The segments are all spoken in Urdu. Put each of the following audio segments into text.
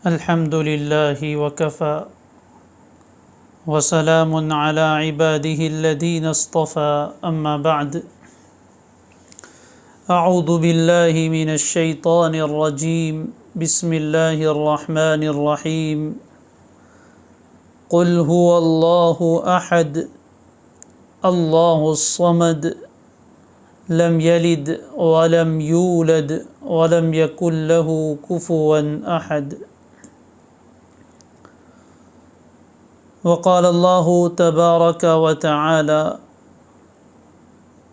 الحمد لله وكفى وسلام على عباده الذين اصطفى أما بعد أعوذ بالله من الشيطان الرجيم بسم الله الرحمن الرحيم قل هو الله أحد الله الصمد لم يلد ولم يولد ولم يكن له كفوا أحد وقال الله تبارك وتعالى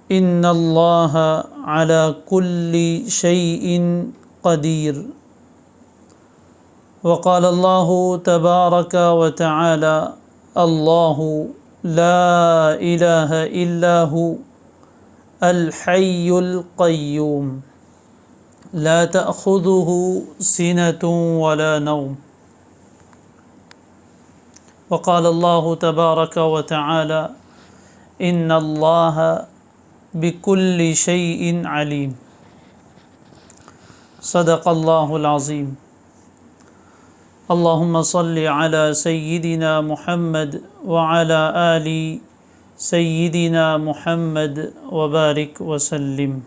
إن الله على كل شيء قدير وقال الله تبارك وتعالى الله لا إله إلا هو الحي القيوم لا تأخذه سنة ولا نوم وقال الله تبارك وتعالى إن الله بكل شيء عليم صدق الله العظيم اللهم صل على سيدنا محمد وعلى آل سیدنا محمد وبارک وسلم۔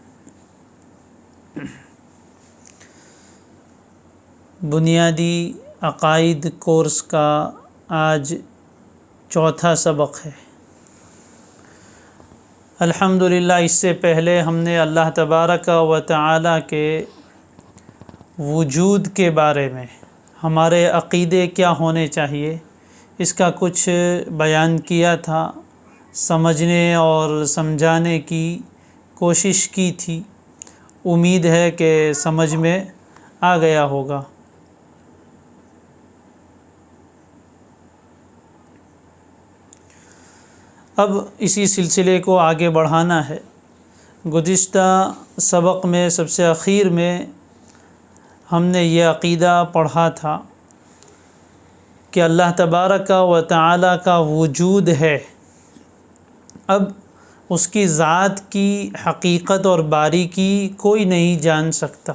بنیادی عقائد کورس کا آج چوتھا سبق ہے۔ الحمدللہ اس سے پہلے ہم نے اللہ تبارک و تعالی کے وجود کے بارے میں، ہمارے عقیدے کیا ہونے چاہیے، اس کا کچھ بیان کیا تھا، سمجھنے اور سمجھانے کی کوشش کی تھی۔ امید ہے کہ سمجھ میں آ گیا ہوگا۔ اب اسی سلسلے کو آگے بڑھانا ہے۔ گزشتہ سبق میں سب سے اخیر میں ہم نے یہ عقیدہ پڑھا تھا کہ اللہ تبارک و تعالی کا وجود ہے۔ اب اس کی ذات کی حقیقت اور باریکی کوئی نہیں جان سکتا۔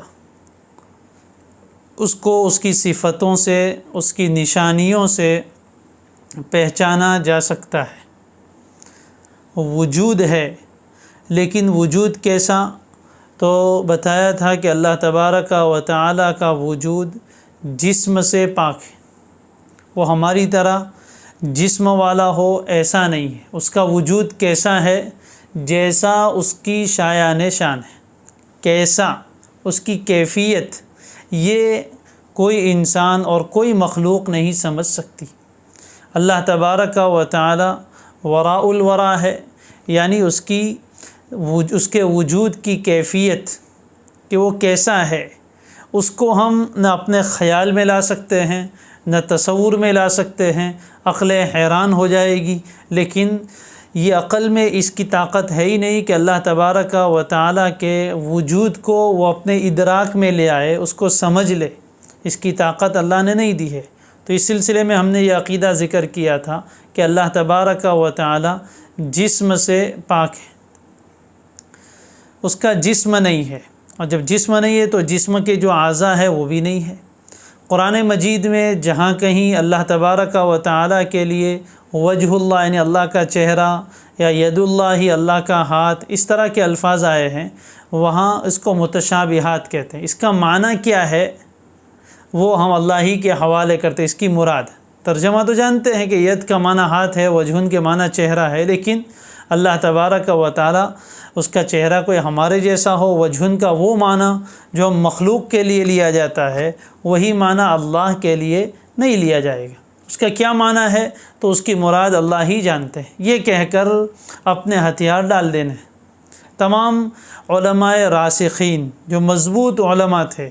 اس کو اس کی صفتوں سے، اس کی نشانیوں سے پہچانا جا سکتا ہے۔ وجود ہے، لیکن وجود کیسا؟ تو بتایا تھا کہ اللہ تبارک و تعالی کا وجود جسم سے پاک ہے۔ وہ ہماری طرح جسم والا ہو ایسا نہیں ہے۔ اس کا وجود کیسا ہے؟ جیسا اس کی شایان شان ہے۔ کیسا؟ اس کی کیفیت یہ کوئی انسان اور کوئی مخلوق نہیں سمجھ سکتی۔ اللہ تبارک و تعالی وراء الورا ہے، یعنی اس کے وجود کی کیفیت کہ وہ کیسا ہے، اس کو ہم نہ اپنے خیال میں لا سکتے ہیں، نہ تصور میں لا سکتے ہیں۔ عقل حیران ہو جائے گی، لیکن یہ عقل میں اس کی طاقت ہے ہی نہیں کہ اللہ تبارک و تعالی کے وجود کو وہ اپنے ادراک میں لے آئے، اس کو سمجھ لے۔ اس کی طاقت اللہ نے نہیں دی ہے۔ تو اس سلسلے میں ہم نے یہ عقیدہ ذکر کیا تھا کہ اللہ تبارک و تعالی جسم سے پاک ہے، اس کا جسم نہیں ہے، اور جب جسم نہیں ہے تو جسم کے جو اعضاء ہے وہ بھی نہیں ہے۔ قرآن مجید میں جہاں کہیں اللہ تبارک و تعالی کے لیے وجہ اللہ یعنی اللہ کا چہرہ یا ید اللہ اللہ کا ہاتھ اس طرح کے الفاظ آئے ہیں، وہاں اس کو متشابہات کہتے ہیں۔ اس کا معنی کیا ہے وہ ہم اللہ ہی کے حوالے کرتے ہیں۔ اس کی مراد ترجمہ تو جانتے ہیں کہ ید کا معنی ہاتھ ہے، وجہن کے معنی چہرہ ہے، لیکن اللہ تبارک و تعالی اس کا چہرہ کوئی ہمارے جیسا ہو، وجہن کا وہ معنی جو مخلوق کے لیے لیا جاتا ہے وہی معنی اللہ کے لیے نہیں لیا جائے گا۔ اس کا کیا معنی ہے تو اس کی مراد اللہ ہی جانتے ہیں۔ یہ کہہ کر اپنے ہتھیار ڈال دینے۔ تمام علماء راسخین جو مضبوط علماء تھے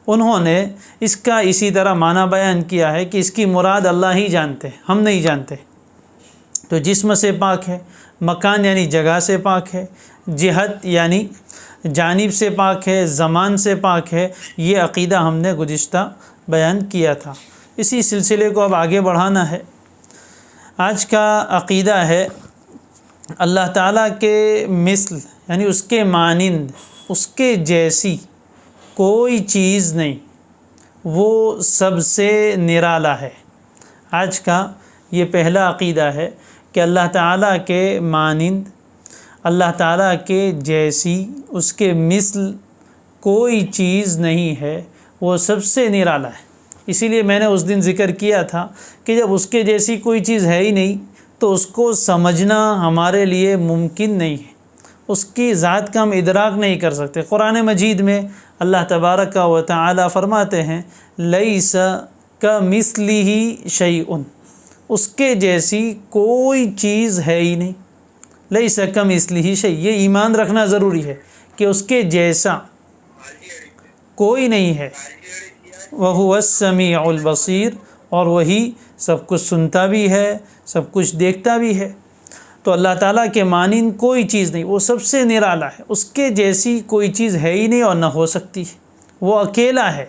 انہوں نے اس کا اسی طرح معنی بیان کیا ہے کہ اس کی مراد اللہ ہی جانتے ہیں، ہم نہیں جانتے۔ تو جسم سے پاک ہے، مکان یعنی جگہ سے پاک ہے، جہت یعنی جانب سے پاک ہے، زمان سے پاک ہے۔ یہ عقیدہ ہم نے گزشتہ بیان کیا تھا۔ اسی سلسلے کو اب آگے بڑھانا ہے۔ آج کا عقیدہ ہے اللہ تعالیٰ کے مثل یعنی اس کے مانند، اس کے جیسی کوئی چیز نہیں، وہ سب سے نرالا ہے۔ آج کا یہ پہلا عقیدہ ہے کہ اللہ تعالیٰ کے مانند، اللہ تعالیٰ کے جیسی، اس کے مثل کوئی چیز نہیں ہے، وہ سب سے نرالا ہے۔ اسی لیے میں نے اس دن ذکر کیا تھا کہ جب اس کے جیسی کوئی چیز ہے ہی نہیں تو اس کو سمجھنا ہمارے لیے ممکن نہیں ہے، اس کی ذات کا ہم ادراک نہیں کر سکتے۔ قرآن مجید میں اللہ تبارک و تعالی فرماتے ہیں لیس کمثلہ شیء، اس کے جیسی کوئی چیز ہے ہی نہیں۔ لیس کمثلہ شیء، یہ ایمان رکھنا ضروری ہے کہ اس کے جیسا کوئی نہیں ہے۔ وَهُوَ السَّمِيعُ الْبَصِيرُ، اور وہی سب کچھ سنتا بھی ہے، سب کچھ دیکھتا بھی ہے۔ تو اللہ تعالیٰ کے مانند کوئی چیز نہیں، وہ سب سے نرالا ہے، اس کے جیسی کوئی چیز ہے ہی نہیں اور نہ ہو سکتی ہے۔ وہ اکیلا ہے،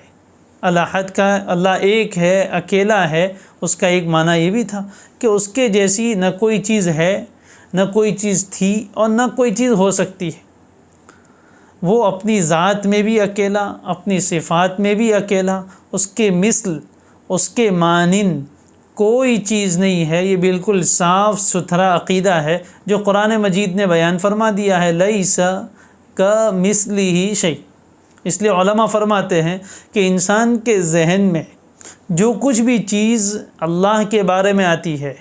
الاحد کا، اللہ ایک ہے، اکیلا ہے۔ اس کا ایک معنی یہ بھی تھا کہ اس کے جیسی نہ کوئی چیز ہے، نہ کوئی چیز تھی اور نہ کوئی چیز ہو سکتی ہے۔ وہ اپنی ذات میں بھی اکیلا، اپنی صفات میں بھی اکیلا، اس کے مثل، اس کے مانند کوئی چیز نہیں ہے۔ یہ بالکل صاف ستھرا عقیدہ ہے جو قرآن مجید نے بیان فرما دیا ہے، لیس کمثلہ شیء۔ اس لیے علماء فرماتے ہیں کہ انسان کے ذہن میں جو کچھ بھی چیز اللہ کے بارے میں آتی ہے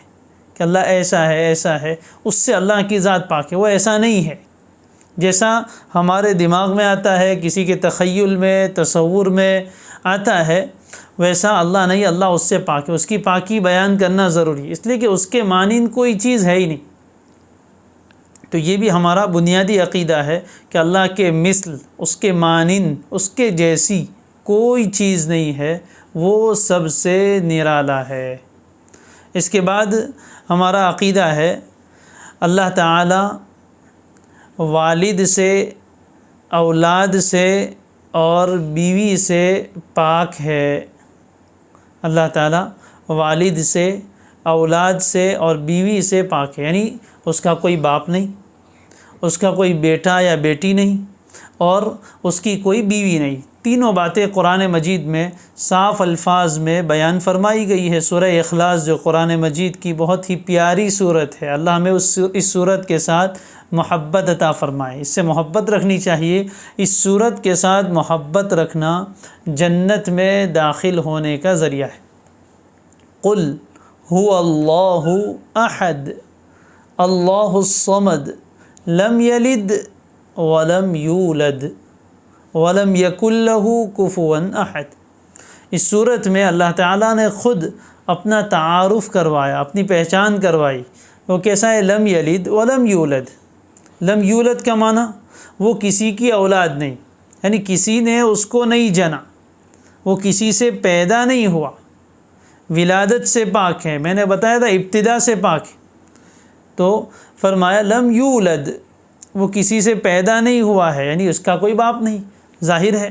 کہ اللہ ایسا ہے، ایسا ہے، اس سے اللہ کی ذات پاک ہے، وہ ایسا نہیں ہے۔ جیسا ہمارے دماغ میں آتا ہے، کسی کے تخیل میں، تصور میں آتا ہے، ویسا اللہ نہیں، اللہ اس سے پاک ہے۔ اس کی پاکی بیان کرنا ضروری ہے، اس لیے کہ اس کے مانند کوئی چیز ہے ہی نہیں۔ تو یہ بھی ہمارا بنیادی عقیدہ ہے کہ اللہ کے مثل، اس کے مانند، اس کے جیسی کوئی چیز نہیں ہے، وہ سب سے نرالا ہے۔ اس کے بعد ہمارا عقیدہ ہے اللہ تعالی والد سے، اولاد سے اور بیوی سے پاک ہے۔ اللہ تعالیٰ والد سے، اولاد سے اور بیوی سے پاک ہے، یعنی اس کا کوئی باپ نہیں، اس کا کوئی بیٹا یا بیٹی نہیں، اور اس کی کوئی بیوی نہیں۔ تینوں باتیں قرآن مجید میں صاف الفاظ میں بیان فرمائی گئی ہے۔ سورہ اخلاص جو قرآن مجید کی بہت ہی پیاری صورت ہے، اللہ ہمیں اس صورت کے ساتھ محبت عطا فرمائے، اس سے محبت رکھنی چاہیے۔ اس صورت کے ساتھ محبت رکھنا جنت میں داخل ہونے کا ذریعہ ہے۔ قل هو اللہ احد اللہ الصمد لم یلد ولم یولد ولم یکن لہ کفوا احد۔ اس صورت میں اللہ تعالیٰ نے خود اپنا تعارف کروایا، اپنی پہچان کروائی۔ وہ کیسا ہے؟ لم یلد ولم یولد۔ لم یولد کا معنی وہ کسی کی اولاد نہیں، یعنی کسی نے اس کو نہیں جنا، وہ کسی سے پیدا نہیں ہوا، ولادت سے پاک ہے۔ میں نے بتایا تھا ابتدا سے پاک ہے۔ تو فرمایا لم یولد، وہ کسی سے پیدا نہیں ہوا ہے، یعنی اس کا کوئی باپ نہیں۔ ظاہر ہے،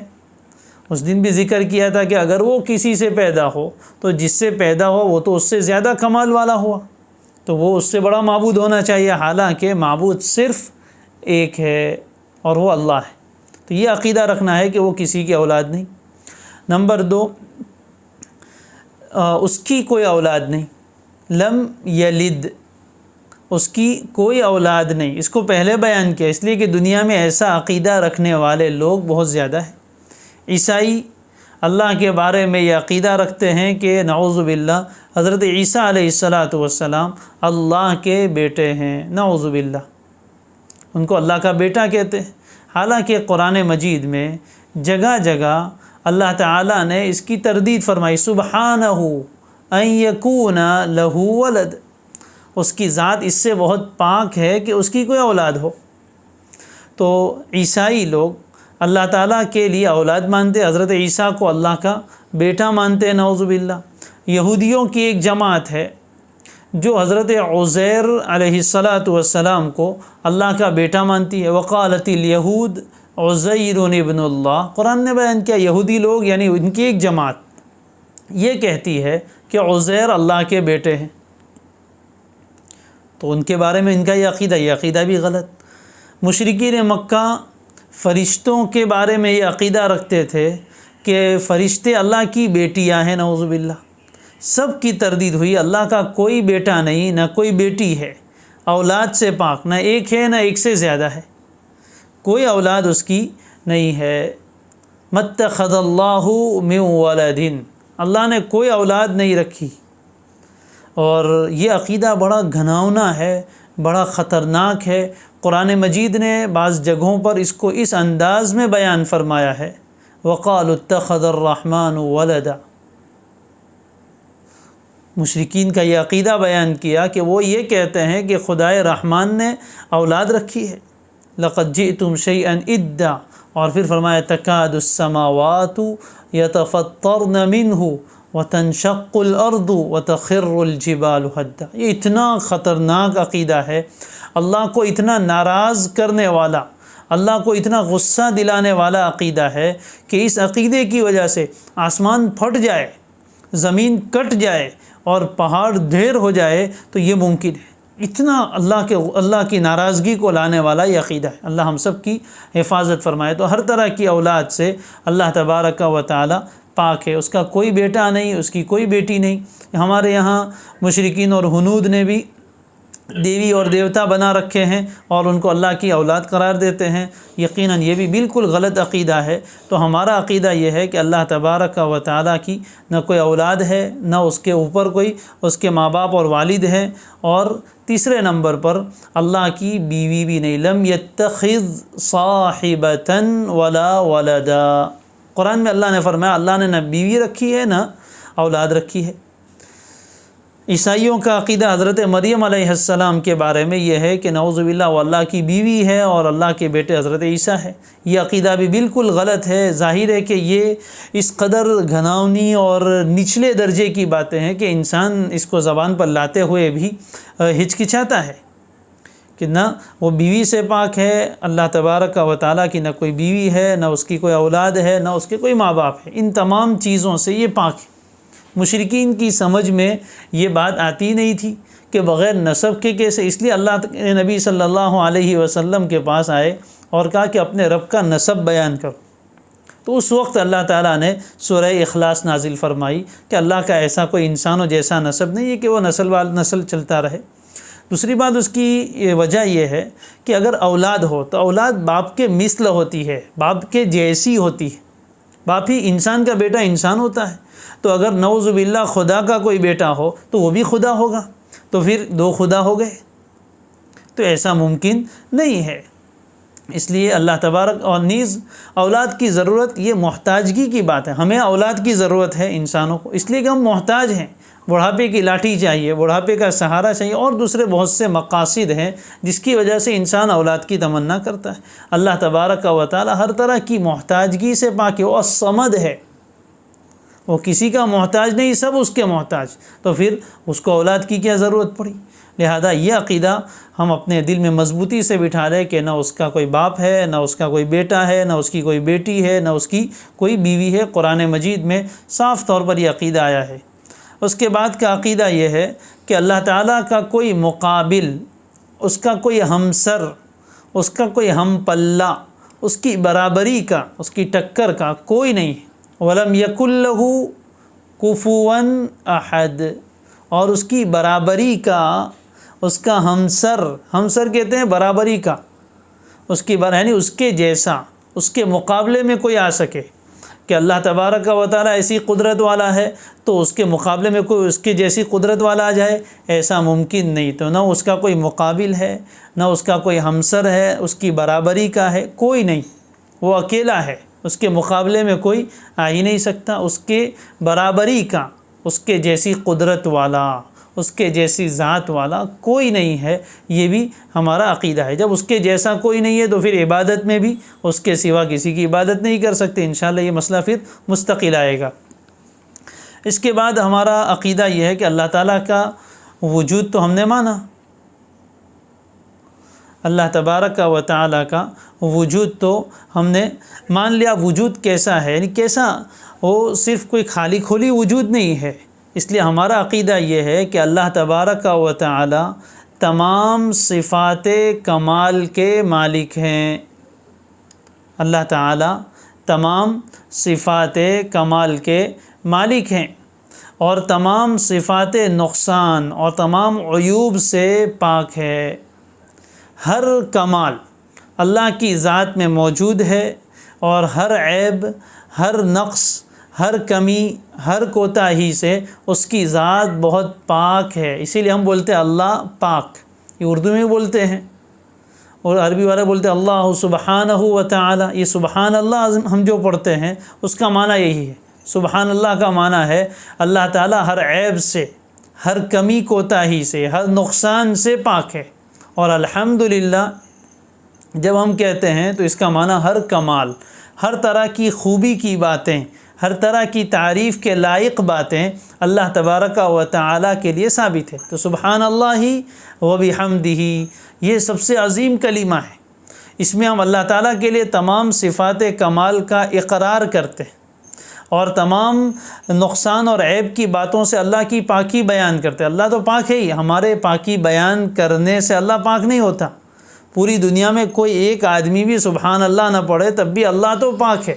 اس دن بھی ذکر کیا تھا کہ اگر وہ کسی سے پیدا ہو تو جس سے پیدا ہو وہ تو اس سے زیادہ کمال والا ہوا، تو وہ اس سے بڑا معبود ہونا چاہیے، حالانکہ معبود صرف ایک ہے اور وہ اللہ ہے۔ تو یہ عقیدہ رکھنا ہے کہ وہ کسی کی اولاد نہیں۔ نمبر 2، اس کی کوئی اولاد نہیں۔ لم یلد، اس کی کوئی اولاد نہیں۔ اس کو پہلے بیان کیا اس لیے کہ دنیا میں ایسا عقیدہ رکھنے والے لوگ بہت زیادہ ہیں۔ عیسائی اللہ کے بارے میں یہ عقیدہ رکھتے ہیں کہ نعوذ باللہ حضرت عیسیٰ علیہ السلام اللہ کے بیٹے ہیں، نعوذ باللہ، ان کو اللہ کا بیٹا کہتے ہیں۔ حالانکہ قرآن مجید میں جگہ جگہ اللہ تعالیٰ نے اس کی تردید فرمائی، سبحانہ ان یکون لہ ولد، اس کی ذات اس سے بہت پاک ہے کہ اس کی کوئی اولاد ہو۔ تو عیسائی لوگ اللہ تعالیٰ کے لیے اولاد مانتے، حضرت عیسیٰ کو اللہ کا بیٹا مانتے ہیں، نعوذ باللہ۔ یہودیوں کی ایک جماعت ہے جو حضرت عزیر علیہ السلام کو اللہ کا بیٹا مانتی ہے۔ وقالت الیہود عزیر ابن اللہ، قرآن نے بیان کیا یہودی لوگ، یعنی ان کی ایک جماعت یہ کہتی ہے کہ عزیر اللہ کے بیٹے ہیں۔ تو ان کے بارے میں ان کا یہ عقیدہ بھی غلط۔ مشرکین مکہ فرشتوں کے بارے میں یہ عقیدہ رکھتے تھے کہ فرشتے اللہ کی بیٹیاں ہیں، نعوذ باللہ، سب کی تردید ہوئی، اللہ کا کوئی بیٹا نہیں، نہ کوئی بیٹی ہے، اولاد سے پاک، نہ ایک ہے نہ ایک سے زیادہ ہے، کوئی اولاد اس کی نہیں ہے۔ متخذ اللہ من ولد، اللہ نے کوئی اولاد نہیں رکھی۔ اور یہ عقیدہ بڑا گھناؤنا ہے، بڑا خطرناک ہے۔ قرآن مجید نے بعض جگہوں پر اس کو اس انداز میں بیان فرمایا ہے، وَقَالُوا اتَّخَذَ الرَّحْمَنُ وَلَدًا۔ مشرکین کا یہ عقیدہ بیان کیا کہ وہ یہ کہتے ہیں کہ خدائے رحمان نے اولاد رکھی ہے۔ لَقَدْ جِئْتُمْ شَيْئًا إِدًّا، اور پھر فرمایا تَكَادُ السَّمَاوَاتُ يَتَفَطَّرْنَ مِنْهُ وَتَنشَقُّ الْأَرْضُ وَتَخِرُّ الْجِبَالُ هَدًّا۔ یہ اتنا خطرناک عقیدہ ہے، اللہ کو اتنا ناراض کرنے والا، اللہ کو اتنا غصہ دلانے والا عقیدہ ہے کہ اس عقیدے کی وجہ سے آسمان پھٹ جائے، زمین کٹ جائے اور پہاڑ ڈھیر ہو جائے تو یہ ممکن ہے۔ اتنا اللہ کی ناراضگی کو لانے والا یہ عقیدہ ہے۔ اللہ ہم سب کی حفاظت فرمائے۔ تو ہر طرح کی اولاد سے اللہ تبارک و تعالی پاک ہے، اس کا کوئی بیٹا نہیں، اس کی کوئی بیٹی نہیں۔ ہمارے یہاں مشرکین اور ہنود نے بھی دیوی اور دیوتا بنا رکھے ہیں اور ان کو اللہ کی اولاد قرار دیتے ہیں، یقیناً یہ بھی بالکل غلط عقیدہ ہے۔ تو ہمارا عقیدہ یہ ہے کہ اللہ تبارک و تعالیٰ کی نہ کوئی اولاد ہے، نہ اس کے اوپر کوئی اس کے ماں باپ اور والد ہیں، اور تیسرے نمبر پر اللہ کی بیوی بھی نہیں، لم یتخذ صاحبۃ ولا ولدا۔ قرآن میں اللہ نے فرمایا اللہ نے نہ بیوی رکھی ہے نہ اولاد رکھی ہے۔ عیسائیوں کا عقیدہ حضرت مریم علیہ السلام کے بارے میں یہ ہے کہ نعوذ باللہ وہ اللہ کی بیوی ہے اور اللہ کے بیٹے حضرت عیسیٰ ہے۔ یہ عقیدہ بھی بالکل غلط ہے۔ ظاہر ہے کہ یہ اس قدر گھناؤنی اور نچلے درجے کی باتیں ہیں کہ انسان اس کو زبان پر لاتے ہوئے بھی ہچکچاتا ہے کہ نہ وہ بیوی سے پاک ہے، اللہ تبارک و تعالیٰ کی نہ کوئی بیوی ہے، نہ اس کی کوئی اولاد ہے، نہ اس کے کوئی ماں باپ ہے، ان تمام چیزوں سے یہ پاک ہے۔ مشرکین کی سمجھ میں یہ بات آتی نہیں تھی کہ بغیر نسب کے کیسے، اس لیے اللہ نبی صلی اللہ علیہ وسلم کے پاس آئے اور کہا کہ اپنے رب کا نسب بیان کرو۔ تو اس وقت اللہ تعالیٰ نے سورہ اخلاص نازل فرمائی کہ اللہ کا ایسا کوئی انسانوں جیسا نسب نہیں ہے کہ وہ نسل چلتا رہے۔ دوسری بات اس کی وجہ یہ ہے کہ اگر اولاد ہو تو اولاد باپ کے مثل ہوتی ہے، باپ کے جیسی ہوتی ہے، باپ ہی انسان کا بیٹا انسان ہوتا ہے۔ تو اگر نعوذ باللہ خدا کا کوئی بیٹا ہو تو وہ بھی خدا ہوگا، تو پھر دو خدا ہو گئے، تو ایسا ممکن نہیں ہے۔ اس لیے اللہ تبارک، اور نیز اولاد کی ضرورت یہ محتاجگی کی بات ہے، ہمیں اولاد کی ضرورت ہے انسانوں کو، اس لیے کہ ہم محتاج ہیں، بڑھاپے کی لاٹھی چاہیے، بڑھاپے کا سہارا چاہیے، اور دوسرے بہت سے مقاصد ہیں جس کی وجہ سے انسان اولاد کی تمنا کرتا ہے۔ اللہ تبارک و تعالی ہر طرح کی محتاجگی سے پاک ہے، وہ الصمد ہے، وہ کسی کا محتاج نہیں، سب اس کے محتاج، تو پھر اس کو اولاد کی کیا ضرورت پڑی؟ لہذا یہ عقیدہ ہم اپنے دل میں مضبوطی سے بٹھا لیں کہ نہ اس کا کوئی باپ ہے، نہ اس کا کوئی بیٹا ہے، نہ اس کی کوئی بیٹی ہے، نہ اس کی کوئی بیوی ہے۔ قرآن مجید میں صاف طور پر یہ عقیدہ آیا ہے۔ اس کے بعد کا عقیدہ یہ ہے کہ اللہ تعالیٰ کا کوئی مقابل، اس کا کوئی ہمسر، اس کا کوئی ہم پلہ، اس کی برابری کا، اس کی ٹکر کا کوئی نہیں ہے۔ وَلَمْ يَكُنْ لَهُ كُفُوًا أَحَدٌ، اور اس کی برابری کا، اس کا ہمسر کہتے ہیں برابری کا، اس کی یعنی اس کے جیسا، اس کے مقابلے میں کوئی آ سکے، کہ اللہ تبارک و تعالیٰ ایسی قدرت والا ہے تو اس کے مقابلے میں کوئی اس کے جیسی قدرت والا آ جائے، ایسا ممکن نہیں۔ تو نہ اس کا کوئی مقابل ہے، نہ اس کا کوئی ہمسر ہے، اس کی برابری کا ہے، کوئی نہیں، وہ اکیلا ہے، اس کے مقابلے میں کوئی آ ہی نہیں سکتا، اس کے برابری کا، اس کے جیسی قدرت والا، اس کے جیسی ذات والا کوئی نہیں ہے۔ یہ بھی ہمارا عقیدہ ہے۔ جب اس کے جیسا کوئی نہیں ہے تو پھر عبادت میں بھی اس کے سوا کسی کی عبادت نہیں کر سکتے۔ انشاءاللہ یہ مسئلہ پھر مستقل آئے گا۔ اس کے بعد ہمارا عقیدہ یہ ہے کہ اللہ تعالیٰ کا وجود تو ہم نے مانا، اللہ تبارک و تعالیٰ کا وجود تو ہم نے مان لیا۔ وجود کیسا ہے، یعنی کیسا، وہ صرف کوئی خالی کھلی وجود نہیں ہے۔ اس لیے ہمارا عقیدہ یہ ہے کہ اللہ تبارک و تعالی تمام صفات کمال کے مالک ہیں۔ اللہ تعالی تمام صفات کمال کے مالک ہیں اور تمام صفات نقصان اور تمام عیوب سے پاک ہے۔ ہر کمال اللہ کی ذات میں موجود ہے اور ہر عیب، ہر نقص، ہر کمی، ہر کوتاہی سے اس کی ذات بہت پاک ہے۔ اسی لیے ہم بولتے ہیں اللہ پاک، یہ اردو میں بولتے ہیں، اور عربی والے بولتے ہیں اللہ سبحانہ و تعالی۔ یہ سبحان اللہ ہم جو پڑھتے ہیں اس کا معنی یہی ہے۔ سبحان اللہ کا معنی ہے اللہ تعالیٰ ہر عیب سے، ہر کمی کوتاہی سے، ہر نقصان سے پاک ہے۔ اور الحمدللہ جب ہم کہتے ہیں تو اس کا معنی ہر کمال، ہر طرح کی خوبی کی باتیں، ہر طرح کی تعریف کے لائق باتیں اللہ تبارک و تعالیٰ کے لیے ثابت ہے۔ تو سبحان اللہ و بحمدہ یہ سب سے عظیم کلمہ ہے۔ اس میں ہم اللہ تعالیٰ کے لیے تمام صفات کمال کا اقرار کرتے ہیں اور تمام نقصان اور عیب کی باتوں سے اللہ کی پاکی بیان کرتے ہیں۔ اللہ تو پاک ہے ہی، ہمارے پاکی بیان کرنے سے اللہ پاک نہیں ہوتا۔ پوری دنیا میں کوئی ایک آدمی بھی سبحان اللہ نہ پڑھے تب بھی اللہ تو پاک ہے،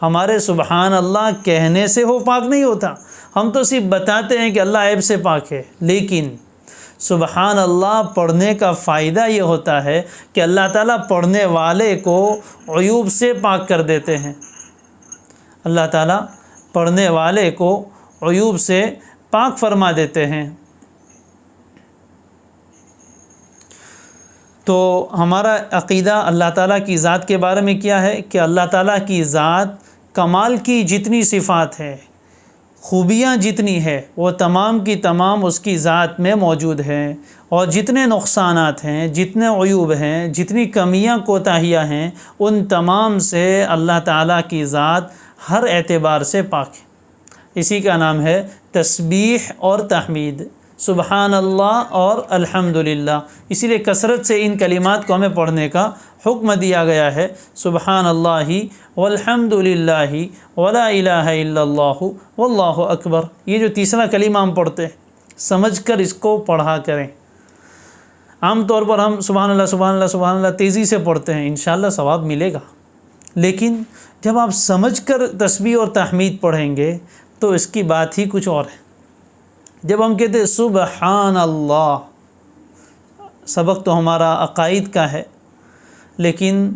ہمارے سبحان اللہ کہنے سے وہ پاک نہیں ہوتا۔ ہم تو صرف بتاتے ہیں کہ اللہ عیب سے پاک ہے، لیکن سبحان اللہ پڑھنے کا فائدہ یہ ہوتا ہے کہ اللہ تعالیٰ پڑھنے والے کو عیوب سے پاک کر دیتے ہیں۔ اللہ تعالیٰ پڑھنے والے کو عیوب سے پاک فرما دیتے ہیں۔ تو ہمارا عقیدہ اللہ تعالیٰ کی ذات کے بارے میں کیا ہے کہ اللہ تعالیٰ کی ذات کمال کی جتنی صفات ہے، خوبیاں جتنی ہے، وہ تمام کی تمام اس کی ذات میں موجود ہیں، اور جتنے نقصانات ہیں، جتنے عیوب ہیں، جتنی کمیاں کوتاہیاں ہیں، ان تمام سے اللہ تعالیٰ کی ذات ہر اعتبار سے پاک ہے۔ اسی کا نام ہے تسبیح اور تحمید، سبحان اللہ اور الحمدللہ۔ اسی لیے کثرت سے ان کلمات کو ہمیں پڑھنے کا حکم دیا گیا ہے۔ سبحان اللہ والحمدللہ ولا الہ الا اللہ واللہ اکبر، یہ جو تیسرا کلمہ ہم پڑھتے ہیں سمجھ کر اس کو پڑھا کریں۔ عام طور پر ہم سبحان اللہ سبحان اللہ سبحان اللہ تیزی سے پڑھتے ہیں، انشاءاللہ ثواب ملے گا، لیکن جب آپ سمجھ کر تسبیح اور تحمید پڑھیں گے تو اس کی بات ہی کچھ اور ہے۔ جب ہم کہتے ہیں سبحان اللہ، سبق تو ہمارا عقائد کا ہے، لیکن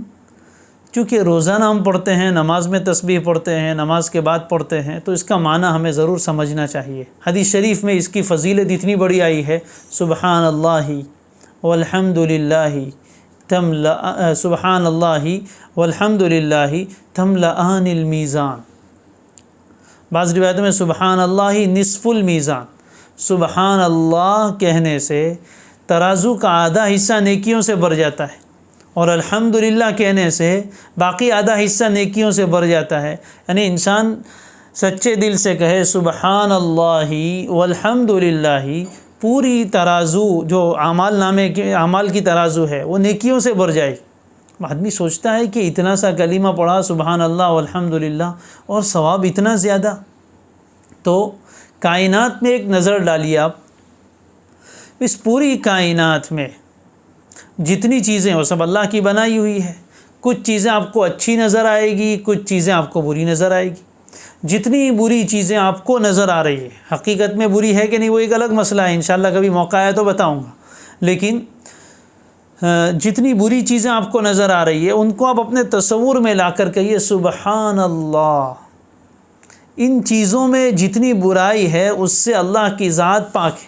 چونکہ روزانہ ہم پڑھتے ہیں، نماز میں تسبیح پڑھتے ہیں، نماز کے بعد پڑھتے ہیں، تو اس کا معنی ہمیں ضرور سمجھنا چاہیے۔ حدیث شریف میں اس کی فضیلت اتنی بڑی آئی ہے، سبحان اللہ والحمدللہ سبحان اللہ والحمدللہ تملأان المیزان۔ بعض روایتوں میں سبحان اللہ نصف المیزان، سبحان اللہ کہنے سے ترازو کا آدھا حصہ نیکیوں سے بھر جاتا ہے، اور الحمدللہ کہنے سے باقی آدھا حصہ نیکیوں سے بھر جاتا ہے۔ یعنی انسان سچے دل سے کہے سبحان اللہ والحمدللہ، پوری ترازو جو اعمال کی ترازو ہے وہ نیکیوں سے بھر جائے۔ آدمی سوچتا ہے کہ اتنا سا کلمہ پڑھا سبحان اللہ والحمدللہ اور ثواب اتنا زیادہ۔ تو کائنات میں ایک نظر ڈالیے آپ، اس پوری کائنات میں جتنی چیزیں وہ سب اللہ کی بنائی ہوئی ہے۔ کچھ چیزیں آپ کو اچھی نظر آئے گی، کچھ چیزیں آپ کو بری نظر آئے گی۔ جتنی بری چیزیں آپ کو نظر آ رہی ہے، حقیقت میں بری ہے کہ نہیں وہ ایک الگ مسئلہ ہے، انشاءاللہ کبھی موقع آیا تو بتاؤں گا، لیکن جتنی بری چیزیں آپ کو نظر آ رہی ہے ان کو آپ اپنے تصور میں لا کر کہیے سبحان اللہ۔ ان چیزوں میں جتنی برائی ہے اس سے اللہ کی ذات پاک ہے،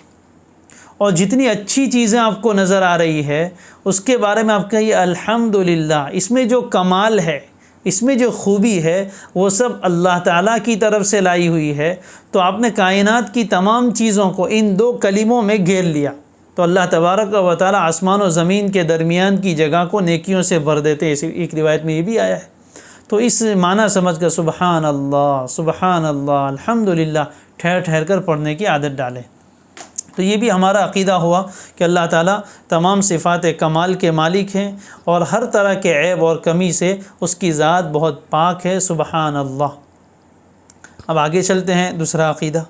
اور جتنی اچھی چیزیں آپ کو نظر آ رہی ہے اس کے بارے میں آپ کہیے الحمدللہ۔ اس میں جو کمال ہے، اس میں جو خوبی ہے وہ سب اللہ تعالیٰ کی طرف سے لائی ہوئی ہے۔ تو آپ نے کائنات کی تمام چیزوں کو ان دو کلموں میں گھیر لیا، تو اللہ تبارک و تعالیٰ آسمان و زمین کے درمیان کی جگہ کو نیکیوں سے بھر دیتے ہیں۔ ایک روایت میں یہ بھی آیا ہے۔ تو اس معنی سمجھ کر سبحان اللہ الحمدللہ ٹھہر ٹھہر کر پڑھنے کی عادت ڈالیں۔ تو یہ بھی ہمارا عقیدہ ہوا کہ اللہ تعالیٰ تمام صفات کمال کے مالک ہیں، اور ہر طرح کے عیب اور کمی سے اس کی ذات بہت پاک ہے، سبحان اللہ۔ اب آگے چلتے ہیں دوسرا عقیدہ۔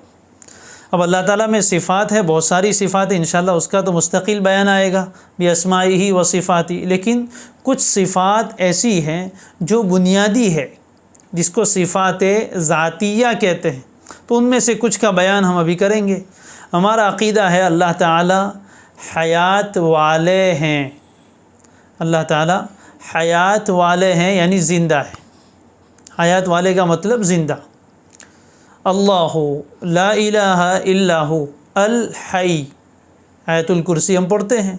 اب اللہ تعالیٰ میں صفات ہے، بہت ساری صفات ہیں، انشاءاللہ اس کا تو مستقل بیان آئے گا بِأَسْمَائِهِ وَصِفَاتِهِ، لیکن کچھ صفات ایسی ہیں جو بنیادی ہے، جس کو صفات ذاتیہ کہتے ہیں، تو ان میں سے کچھ کا بیان ہم ابھی کریں گے۔ ہمارا عقیدہ ہے اللہ تعالی حیات والے ہیں، اللہ تعالی حیات والے ہیں یعنی زندہ ہے۔ حیات والے کا مطلب زندہ۔ اللہ لا الہ الا ہو الحی، آیت الکرسی ہم پڑھتے ہیں،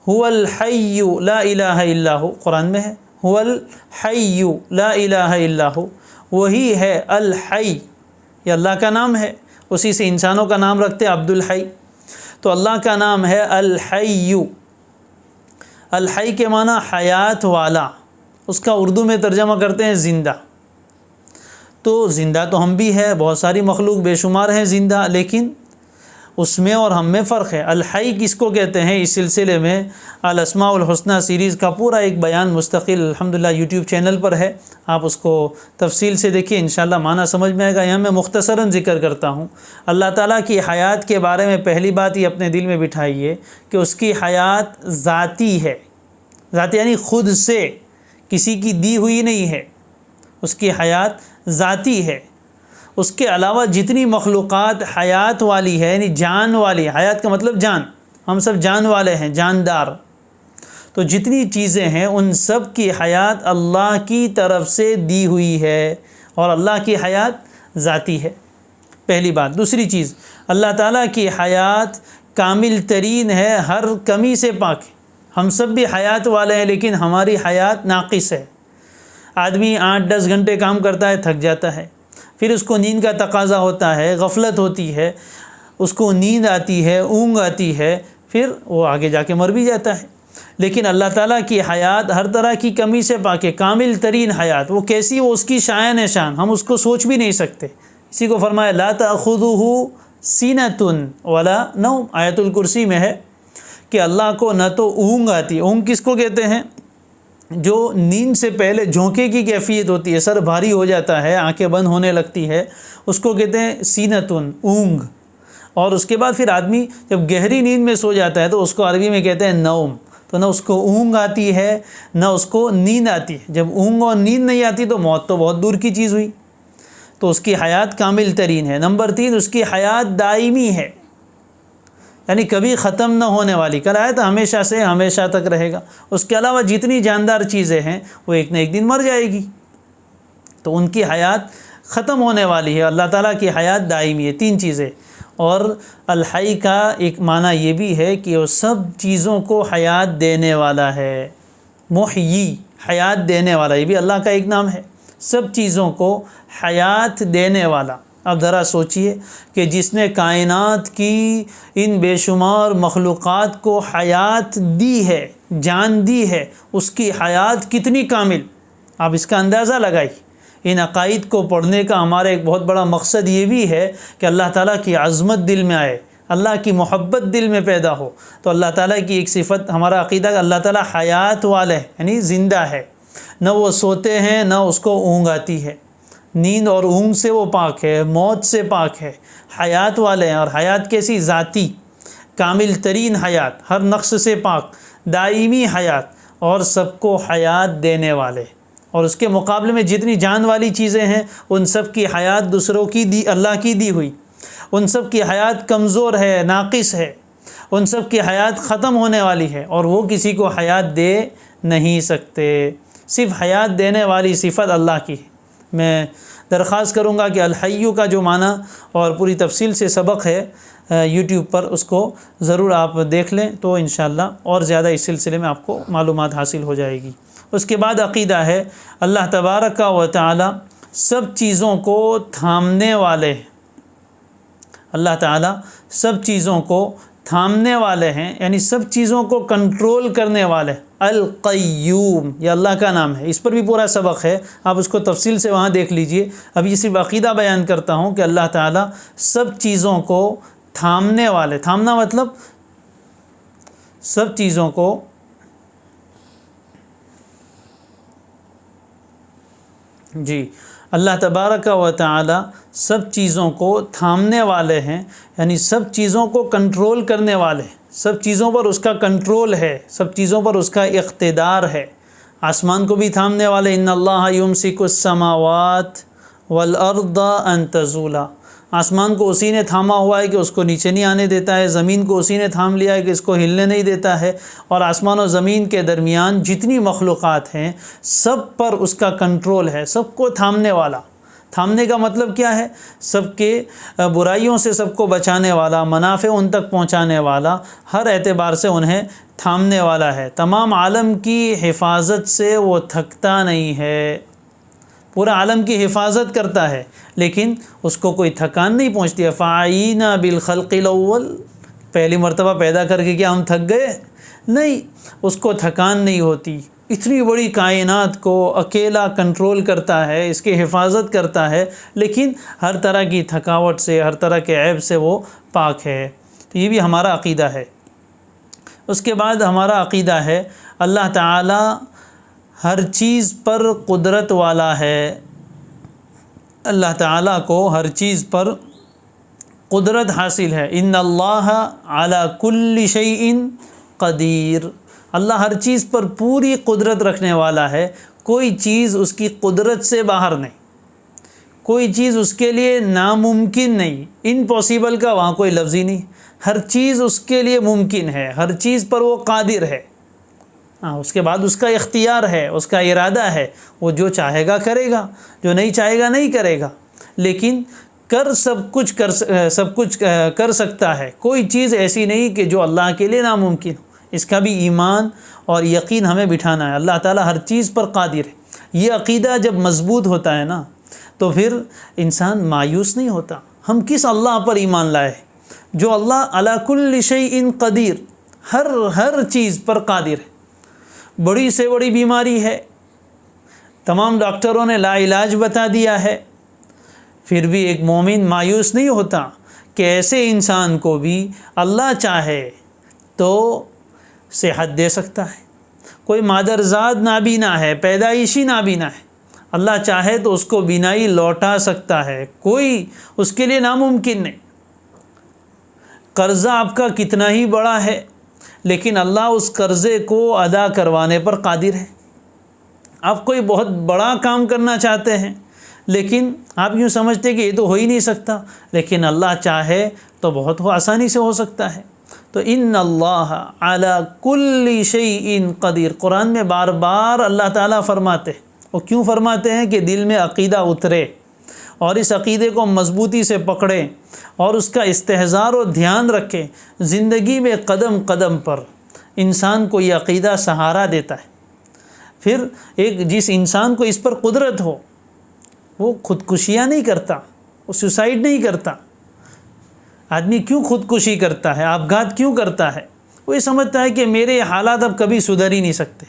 هو الحی لا الہ الا ہو، قرآن میں ہے هو الحی لا الہ الا ہو، وہی ہے الحی، یہ اللہ کا نام ہے، اسی سے انسانوں کا نام رکھتے ہیں عبد الحی، تو اللہ کا نام ہے الحی۔ الحی کے معنی حیات والا، اس کا اردو میں ترجمہ کرتے ہیں زندہ۔ تو زندہ تو ہم بھی ہے، بہت ساری مخلوق بے شمار ہیں زندہ، لیکن اس میں اور ہم میں فرق ہے۔ الحی کس کو کہتے ہیں، اس سلسلے میں الاسماء الحسنی سیریز کا پورا ایک بیان مستقل الحمدللہ یوٹیوب چینل پر ہے، آپ اس کو تفصیل سے دیکھیے، انشاءاللہ معنی سمجھ میں آئے گا۔ یہاں میں مختصراً ذکر کرتا ہوں۔ اللہ تعالیٰ کی حیات کے بارے میں پہلی بات یہ اپنے دل میں بٹھائیے کہ اس کی حیات ذاتی ہے، ذاتی یعنی خود سے، کسی کی دی ہوئی نہیں ہے، اس کی حیات ذاتی ہے۔ اس کے علاوہ جتنی مخلوقات حیات والی ہے یعنی جان والی، حیات کا مطلب جان، ہم سب جان والے ہیں، جاندار، تو جتنی چیزیں ہیں ان سب کی حیات اللہ کی طرف سے دی ہوئی ہے، اور اللہ کی حیات ذاتی ہے، پہلی بات۔ دوسری چیز، اللہ تعالیٰ کی حیات کامل ترین ہے، ہر کمی سے پاک ہے۔ ہم سب بھی حیات والے ہیں لیکن ہماری حیات ناقص ہے۔ آدمی 8-10 گھنٹے کام کرتا ہے، تھک جاتا ہے، پھر اس کو نیند کا تقاضا ہوتا ہے، غفلت ہوتی ہے، اس کو نیند آتی ہے، اونگ آتی ہے، پھر وہ آگے جا کے مر بھی جاتا ہے۔ لیکن اللہ تعالیٰ کی حیات ہر طرح کی کمی سے پاک ہے، کامل ترین حیات۔ وہ کیسی، وہ اس کی شان شان، ہم اس کو سوچ بھی نہیں سکتے۔ اسی کو فرمایا لا تأخذہ سینۃ ولا نوم، آیت الکرسی میں ہے کہ اللہ کو نہ تو اونگ آتی، اونگ کس کو کہتے ہیں، جو نیند سے پہلے جھونکے کی کیفیت ہوتی ہے، سر بھاری ہو جاتا ہے، آنکھیں بند ہونے لگتی ہے، اس کو کہتے ہیں سینۃ، اونگ۔ اور اس کے بعد پھر آدمی جب گہری نیند میں سو جاتا ہے تو اس کو عربی میں کہتے ہیں نوم۔ تو نہ اس کو اونگ آتی ہے نہ اس کو نیند آتی ہے۔ جب اونگ اور نیند نہیں آتی تو موت تو بہت دور کی چیز ہوئی۔ تو اس کی حیات کامل ترین ہے۔ نمبر 3، اس کی حیات دائمی ہے، یعنی کبھی ختم نہ ہونے والی، کل آیا تو ہمیشہ سے ہمیشہ تک رہے گا۔ اس کے علاوہ جتنی جاندار چیزیں ہیں وہ ایک نہ ایک دن مر جائے گی، تو ان کی حیات ختم ہونے والی ہے۔ اللہ تعالیٰ کی حیات دائمی ہے۔ 3 چیزیں۔ اور الحی کا ایک معنی یہ بھی ہے کہ وہ سب چیزوں کو حیات دینے والا ہے، محیی، حیات دینے والا، یہ بھی اللہ کا ایک نام ہے، سب چیزوں کو حیات دینے والا۔ اب ذرا سوچئے کہ جس نے کائنات کی ان بے شمار مخلوقات کو حیات دی ہے، جان دی ہے، اس کی حیات کتنی کامل، آپ اس کا اندازہ لگائیے۔ ان عقائد کو پڑھنے کا ہمارا ایک بہت بڑا مقصد یہ بھی ہے کہ اللہ تعالیٰ کی عظمت دل میں آئے، اللہ کی محبت دل میں پیدا ہو۔ تو اللہ تعالیٰ کی ایک صفت، ہمارا عقیدہ کہ اللہ تعالیٰ حیات والے ہے، یعنی زندہ ہے، نہ وہ سوتے ہیں نہ اس کو اونگ آتی ہے، نیند اور اونگ سے وہ پاک ہے، موت سے پاک ہے، حیات والے ہیں۔ اور حیات کیسی، ذاتی، کامل ترین حیات، ہر نقص سے پاک، دائمی حیات، اور سب کو حیات دینے والے۔ اور اس کے مقابلے میں جتنی جان والی چیزیں ہیں ان سب کی حیات دوسروں کی دی، اللہ کی دی ہوئی، ان سب کی حیات کمزور ہے، ناقص ہے، ان سب کی حیات ختم ہونے والی ہے، اور وہ کسی کو حیات دے نہیں سکتے۔ صرف حیات دینے والی صفت اللہ کی ہے۔ میں درخواست کروں گا کہ الحی کا جو معنی اور پوری تفصیل سے سبق ہے یوٹیوب پر، اس کو ضرور آپ دیکھ لیں تو انشاءاللہ اور زیادہ اس سلسلے میں آپ کو معلومات حاصل ہو جائے گی۔ اس کے بعد عقیدہ ہے اللہ تبارک و تعالی سب چیزوں کو تھامنے والے ہیں، اللہ تعالی سب چیزوں کو تھامنے والے ہیں، یعنی سب چیزوں کو کنٹرول کرنے والے۔ القیوم یہ اللہ کا نام ہے، اس پر بھی پورا سبق ہے، آپ اس کو تفصیل سے وہاں دیکھ لیجئے۔ ابھی صرف عقیدہ بیان کرتا ہوں کہ اللہ تعالی سب چیزوں کو تھامنے والے، تھامنا مطلب سب چیزوں کو اللہ تبارک و تعالی سب چیزوں کو تھامنے والے ہیں، یعنی سب چیزوں کو کنٹرول کرنے والے ہیں، سب چیزوں پر اس کا کنٹرول ہے، سب چیزوں پر اس کا اقتدار ہے۔ آسمان کو بھی تھامنے والے، ان اللہ یمسک السماوات والارض ان تزولا، آسمان کو اسی نے تھاما ہوا ہے کہ اس کو نیچے نہیں آنے دیتا ہے، زمین کو اسی نے تھام لیا ہے کہ اس کو ہلنے نہیں دیتا ہے، اور آسمان و زمین کے درمیان جتنی مخلوقات ہیں سب پر اس کا کنٹرول ہے، سب کو تھامنے والا۔ تھامنے کا مطلب کیا ہے؟ سب کے برائیوں سے سب کو بچانے والا، منافع ان تک پہنچانے والا، ہر اعتبار سے انہیں تھامنے والا ہے۔ تمام عالم کی حفاظت سے وہ تھکتا نہیں ہے، پورا عالم کی حفاظت کرتا ہے، لیکن اس کو کوئی تھکان نہیں پہنچتی ہے۔ فَعَيْنَا بِالْخَلْقِ الْأَوَّلِ، پہلی مرتبہ پیدا کر کے کیا ہم تھک گئے؟ نہیں، اس کو تھکان نہیں ہوتی۔ اتنی بڑی کائنات کو اکیلا کنٹرول کرتا ہے، اس کی حفاظت کرتا ہے، لیکن ہر طرح کی تھکاوٹ سے، ہر طرح کے عیب سے وہ پاک ہے۔ تو یہ بھی ہمارا عقیدہ ہے۔ اس کے بعد ہمارا عقیدہ ہے اللہ تعالی ہر چیز پر قدرت والا ہے، اللہ تعالیٰ کو ہر چیز پر قدرت حاصل ہے۔ ان اللہ علی کل شیء قدیر، اللہ ہر چیز پر پوری قدرت رکھنے والا ہے، کوئی چیز اس کی قدرت سے باہر نہیں، کوئی چیز اس کے لیے ناممکن نہیں، امپاسبل کا وہاں کوئی لفظ ہی نہیں، ہر چیز اس کے لیے ممکن ہے، ہر چیز پر وہ قادر ہے۔ اس کے بعد اس کا اختیار ہے، اس کا ارادہ ہے، وہ جو چاہے گا کرے گا، جو نہیں چاہے گا نہیں کرے گا، لیکن سب کچھ کر سکتا ہے، کوئی چیز ایسی نہیں کہ جو اللہ کے لیے ناممکن ہو۔ اس کا بھی ایمان اور یقین ہمیں بٹھانا ہے، اللہ تعالیٰ ہر چیز پر قادر ہے۔ یہ عقیدہ جب مضبوط ہوتا ہے نا تو پھر انسان مایوس نہیں ہوتا۔ ہم کس اللہ پر ایمان لائے؟ جو اللہ علی کل شیء قدیر، ہر چیز پر قادر ہے۔ بڑی سے بڑی بیماری ہے، تمام ڈاکٹروں نے لا علاج بتا دیا ہے، پھر بھی ایک مومن مایوس نہیں ہوتا کہ ایسے انسان کو بھی اللہ چاہے تو صحت دے سکتا ہے۔ کوئی مادرزاد نابینا ہے، پیدائشی نابینا ہے، اللہ چاہے تو اس کو بینائی لوٹا سکتا ہے، کوئی اس کے لیے ناممکن نہیں۔ قرضہ آپ کا کتنا ہی بڑا ہے، لیکن اللہ اس قرضے کو ادا کروانے پر قادر ہے۔ آپ کوئی بہت بڑا کام کرنا چاہتے ہیں، لیکن آپ یوں سمجھتے کہ یہ تو ہو ہی نہیں سکتا، لیکن اللہ چاہے تو بہت آسانی سے ہو سکتا ہے۔ تو ان اللہ علی کل شیء قدیر، قرآن میں بار بار اللہ تعالیٰ فرماتے ہیں۔ وہ کیوں فرماتے ہیں؟ کہ دل میں عقیدہ اترے اور اس عقیدے کو مضبوطی سے پکڑیں اور اس کا استحضار و دھیان رکھیں۔ زندگی میں قدم قدم پر انسان کو یہ عقیدہ سہارا دیتا ہے۔ پھر جس انسان کو اس پر قدرت ہو وہ خودکشیاں نہیں کرتا، وہ سوسائڈ نہیں کرتا۔ آدمی کیوں خودکشی کرتا ہے، آپگھات کیوں کرتا ہے؟ وہ یہ سمجھتا ہے کہ میرے حالات اب کبھی سدھر ہی نہیں سکتے،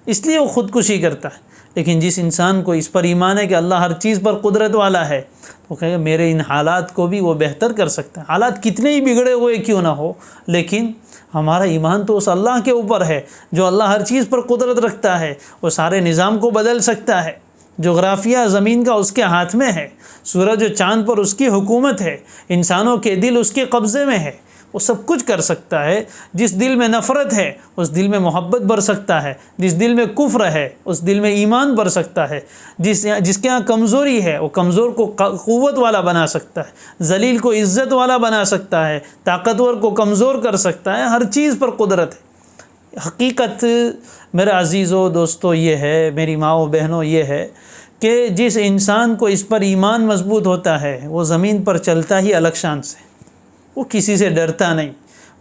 اس لیے وہ خودکشی کرتا ہے۔ لیکن جس انسان کو اس پر ایمان ہے کہ اللہ ہر چیز پر قدرت والا ہے، وہ کہے گا میرے ان حالات کو بھی وہ بہتر کر سکتا ہے۔ حالات کتنے ہی بگڑے ہوئے کیوں نہ ہو، لیکن ہمارا ایمان تو اس اللہ کے اوپر ہے جو اللہ ہر چیز پر قدرت رکھتا ہے، وہ سارے نظام کو بدل سکتا ہے۔ جغرافیہ زمین کا اس کے ہاتھ میں ہے، سورج و چاند پر اس کی حکومت ہے، انسانوں کے دل اس کے قبضے میں ہے، وہ سب کچھ کر سکتا ہے۔ جس دل میں نفرت ہے اس دل میں محبت بر سکتا ہے، جس دل میں کفر ہے اس دل میں ایمان بر سکتا ہے، جس کے ہاں کمزوری ہے وہ کمزور کو قوت والا بنا سکتا ہے، ذلیل کو عزت والا بنا سکتا ہے، طاقتور کو کمزور کر سکتا ہے، ہر چیز پر قدرت ہے۔ حقیقت میرے عزیزو دوستو یہ ہے، میری ماؤں بہنوں یہ ہے کہ جس انسان کو اس پر ایمان مضبوط ہوتا ہے وہ زمین پر چلتا ہی الگ شان سے، وہ کسی سے ڈرتا نہیں،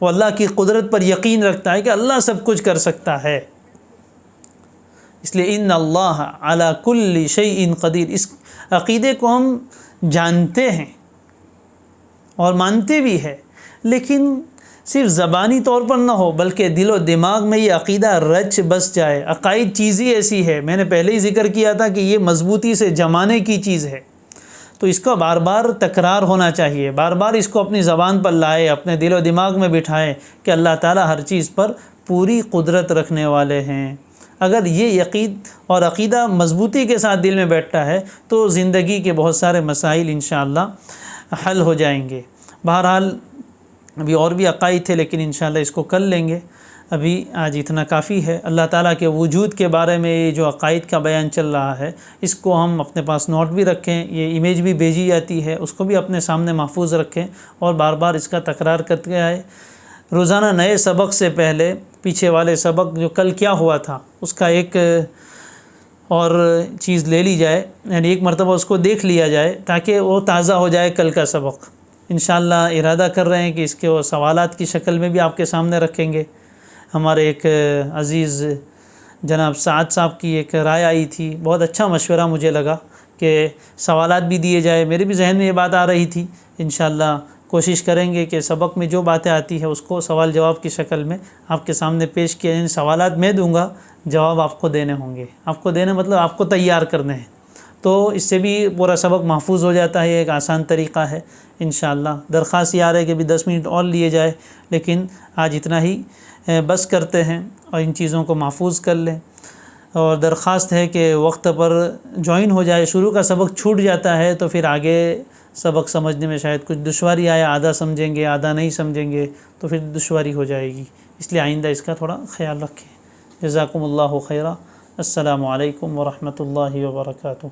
وہ اللہ کی قدرت پر یقین رکھتا ہے کہ اللہ سب کچھ کر سکتا ہے۔ اس لیے ان اللہ علی کل شیء قدیر، اس عقیدے کو ہم جانتے ہیں اور مانتے بھی ہیں، لیکن صرف زبانی طور پر نہ ہو بلکہ دل و دماغ میں یہ عقیدہ رچ بس جائے۔ عقائد چیز ہی ایسی ہے، میں نے پہلے ہی ذکر کیا تھا کہ یہ مضبوطی سے جمانے کی چیز ہے، تو اس کا بار بار تکرار ہونا چاہیے، بار بار اس کو اپنی زبان پر لائے، اپنے دل و دماغ میں بٹھائیں کہ اللہ تعالیٰ ہر چیز پر پوری قدرت رکھنے والے ہیں۔ اگر یہ یقین اور عقیدہ مضبوطی کے ساتھ دل میں بیٹھتا ہے تو زندگی کے بہت سارے مسائل انشاءاللہ حل ہو جائیں گے۔ بہرحال ابھی اور بھی عقائد تھے لیکن انشاءاللہ اس کو کل لیں گے۔ ابھی آج اتنا کافی ہے۔ اللہ تعالیٰ کے وجود کے بارے میں یہ جو عقائد کا بیان چل رہا ہے، اس کو ہم اپنے پاس نوٹ بھی رکھیں، یہ امیج بھی بھیجی جاتی ہے، اس کو بھی اپنے سامنے محفوظ رکھیں اور بار بار اس کا تکرار کرتے آئے۔ روزانہ نئے سبق سے پہلے پیچھے والے سبق جو کل کیا ہوا تھا اس کا ایک اور چیز لے لی جائے، یعنی ایک مرتبہ اس کو دیکھ لیا جائے تاکہ وہ تازہ ہو جائے کل کا سبق۔ انشاءاللہ ارادہ کر رہے ہیں کہ اس کے وہ سوالات کی شکل میں بھی آپ کے سامنے رکھیں گے۔ ہمارے ایک عزیز جناب سعد صاحب کی ایک رائے آئی تھی، بہت اچھا مشورہ مجھے لگا کہ سوالات بھی دیے جائے۔ میرے بھی ذہن میں یہ بات آ رہی تھی، انشاءاللہ کوشش کریں گے کہ سبق میں جو باتیں آتی ہیں اس کو سوال جواب کی شکل میں آپ کے سامنے پیش کیا جائے۔ سوالات میں دوں گا، جواب آپ کو دینے ہوں گے۔ آپ کو دینے مطلب آپ کو تیار کرنے ہیں، تو اس سے بھی پورا سبق محفوظ ہو جاتا ہے۔ ایک آسان طریقہ ہے انشاءاللہ۔ درخواست یہ آ رہا ہے کہ بھی 10 منٹ اور لیے جائے، لیکن آج اتنا ہی بس کرتے ہیں اور ان چیزوں کو محفوظ کر لیں۔ اور درخواست ہے کہ وقت پر جوائن ہو جائے۔ شروع کا سبق چھوٹ جاتا ہے تو پھر آگے سبق سمجھنے میں شاید کچھ دشواری آئے، آدھا سمجھیں گے آدھا نہیں سمجھیں گے تو پھر دشواری ہو جائے گی، اس لیے آئندہ اس کا تھوڑا خیال رکھیں۔ جزاکم اللہ خیرہ۔ السلام علیکم ورحمۃ اللہ وبرکاتہ۔